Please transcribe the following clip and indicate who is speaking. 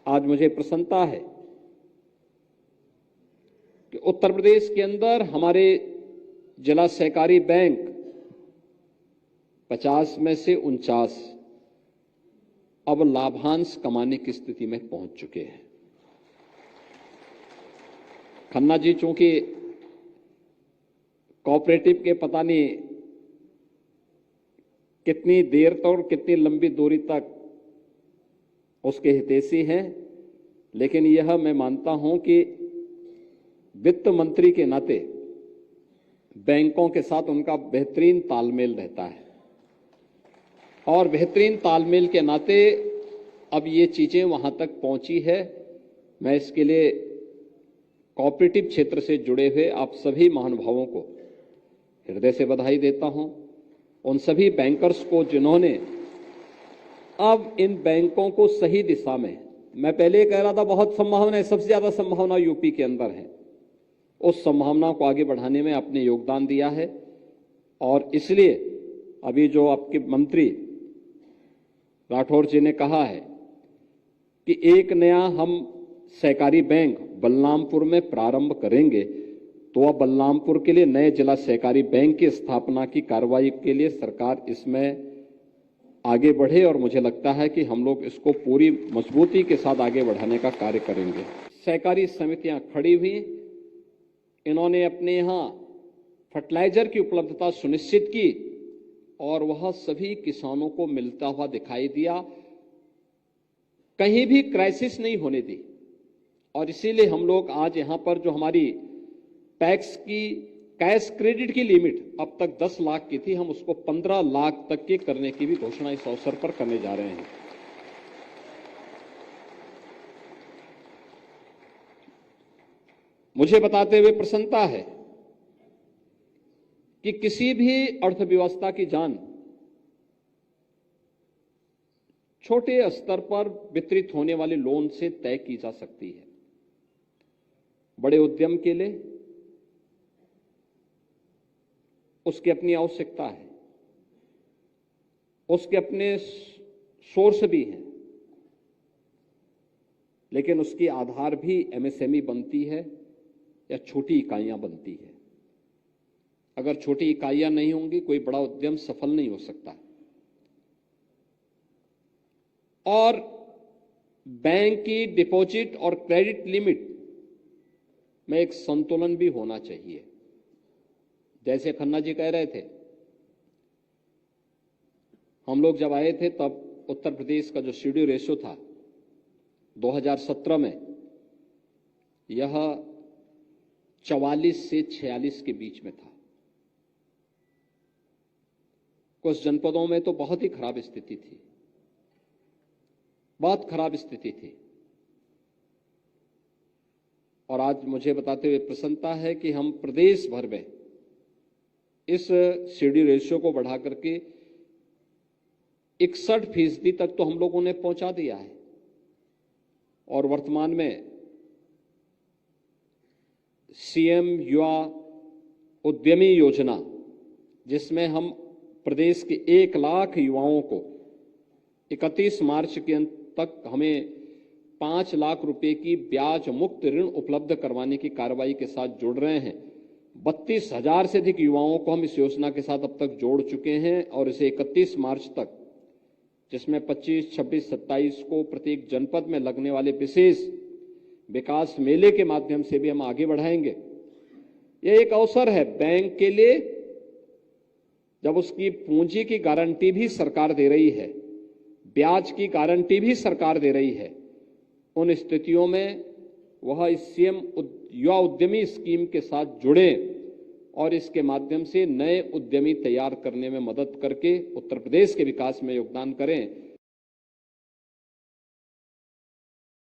Speaker 1: आज मुझे प्रसन्नता है कि उत्तर प्रदेश के अंदर हमारे जिला सहकारी बैंक 50 में से 49 अब लाभांश कमाने की स्थिति में पहुंच चुके हैं। खन्ना जी चूंकि कोऑपरेटिव के पता नहीं कितनी देर तक और कितनी लंबी दूरी तक उसके हितैषी हैं, लेकिन यह मैं मानता हूं कि वित्त मंत्री के नाते बैंकों के साथ उनका बेहतरीन तालमेल रहता है और बेहतरीन तालमेल के नाते अब ये चीजें वहां तक पहुंची है। मैं इसके लिए कोऑपरेटिव क्षेत्र से जुड़े हुए आप सभी महानुभावों को हृदय से बधाई देता हूं, उन सभी बैंकर्स को जिन्होंने अब इन बैंकों को सही दिशा में, मैं पहले कह रहा था बहुत संभावना है, सबसे ज्यादा संभावना यूपी के अंदर है, उस संभावना को आगे बढ़ाने में आपने योगदान दिया है। और इसलिए अभी जो आपके मंत्री राठौर जी ने कहा है कि एक नया हम सहकारी बैंक बलरामपुर में प्रारंभ करेंगे, तो अब बलरामपुर के लिए नए जिला सहकारी बैंक की स्थापना की कार्रवाई के लिए सरकार इसमें आगे बढ़े और मुझे लगता है कि हम लोग इसको पूरी मजबूती के साथ आगे बढ़ाने का कार्य करेंगे। सहकारी समितियां खड़ी हुई, इन्होंने अपने यहां फर्टिलाइजर की उपलब्धता सुनिश्चित की और वह सभी किसानों को मिलता हुआ दिखाई दिया, कहीं भी क्राइसिस नहीं होने दी। और इसीलिए हम लोग आज यहां पर जो हमारी पैक्स की कैश क्रेडिट की लिमिट अब तक 10 लाख की थी, हम उसको 15 लाख तक के करने की भी घोषणा इस अवसर पर करने जा रहे हैं। मुझे बताते हुए प्रसन्नता है कि किसी भी अर्थव्यवस्था की जान छोटे स्तर पर वितरित होने वाले लोन से तय की जा सकती है। बड़े उद्यम के लिए उसकी अपनी आवश्यकता है, उसके अपने सोर्स भी हैं, लेकिन उसकी आधार भी एमएसएमई बनती है या छोटी इकाइयां बनती है। अगर छोटी इकाइयां नहीं होंगी, कोई बड़ा उद्यम सफल नहीं हो सकता। और बैंक की डिपॉजिट और क्रेडिट लिमिट में एक संतुलन भी होना चाहिए। जैसे खन्ना जी कह रहे थे, हम लोग जब आए थे तब उत्तर प्रदेश का जो सीडी रेशियो था 2017 में यह 44 से 46 के बीच में था। कुछ जनपदों में तो बहुत ही खराब स्थिति थी, बहुत खराब स्थिति थी। और आज मुझे बताते हुए प्रसन्नता है कि हम प्रदेश भर में इस सीडी रेशियो को बढ़ा करके 61% तक तो हम लोगों ने पहुंचा दिया है। और वर्तमान में सीएम युवा उद्यमी योजना, जिसमें हम प्रदेश के 1 लाख युवाओं को 31 मार्च के अंत तक हमें 5 लाख रुपए की ब्याज मुक्त ऋण उपलब्ध करवाने की कार्रवाई के साथ जुड़ रहे हैं। 32,000 से अधिक युवाओं को हम इस योजना के साथ अब तक जोड़ चुके हैं और इसे 31 मार्च तक, जिसमें 25, 26, 27 को प्रत्येक जनपद में लगने वाले विशेष विकास मेले के माध्यम से भी हम आगे बढ़ाएंगे। यह एक अवसर है बैंक के लिए, जब उसकी पूंजी की गारंटी भी सरकार दे रही है, ब्याज की गारंटी भी सरकार दे रही है, उन स्थितियों में वह इस सीएम युवा उद्यमी स्कीम के साथ जुड़े और इसके माध्यम से नए उद्यमी तैयार करने में मदद करके उत्तर प्रदेश के विकास में योगदान करें।